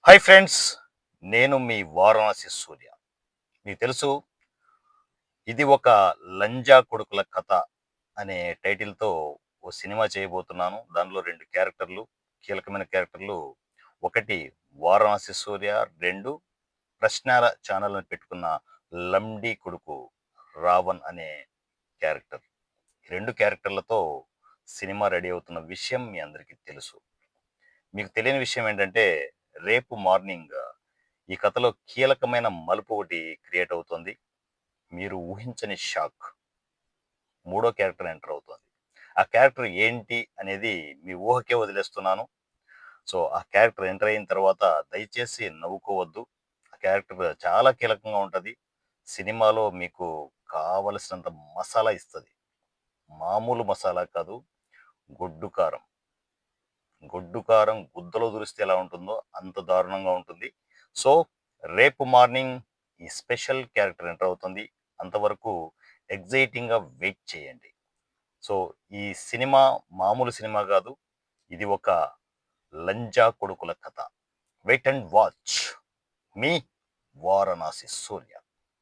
Hi friends, నేను మీ వారణాసి సూర్య. మీకు తెలుసు, ఇది ఒక లంజా కొడుకుల కథ అనే టైటిల్‌తో ఓ సినిమా చేయబోతున్నాను. దానిలో 2 క్యారెక్టర్లు, కీలకమైన క్యారెక్టర్లు. ఒకటి వారణాసి సూర్య, 2 ప్రశ్నల ఛానెల్‌ని పెట్టుకున్న లండీ కొడుకు రావణ్ అనే క్యారెక్టర్. ఈ 2 క్యారెక్టర్లతో సినిమా రెడీ అవుతున్న విషయం మీ అందరికీ తెలుసు. మీకు తెలియని విషయం ఏంటంటే, రేపు మార్నింగ్ ఈ కథలో కీలకమైన మలుపు ఒకటి క్రియేట్ అవుతుంది. మీరు ఊహించని షాక్. మూడో క్యారెక్టర్ ఎంటర్ అవుతోంది. ఆ క్యారెక్టర్ ఏంటి అనేది మీ ఊహకే వదిలేస్తున్నాను. సో, ఆ క్యారెక్టర్ ఎంటర్ అయిన తర్వాత దయచేసి నవ్వుకోవద్దు. ఆ క్యారెక్టర్ చాలా కీలకంగా ఉంటది. సినిమాలో మీకు కావలసినంత మసాలా ఇస్తది. మామూలు మసాలా కాదు, గొడ్డు కారం. గొడ్డు కారం గుద్దలో దూరిస్తే ఎలా ఉంటుందో అంత దారుణంగా ఉంటుంది. సో, రేపు మార్నింగ్ ఈ స్పెషల్ క్యారెక్టర్ ఎంటర్ అవుతుంది. అంతవరకు ఎక్సైటింగ్‌గా వెయిట్ చేయండి. సో, ఈ సినిమా మామూలు సినిమా గాదు. ఇది ఒక లంజా కొడుకుల కథ. Wait and watch. మీ వారణాసి సూర్య.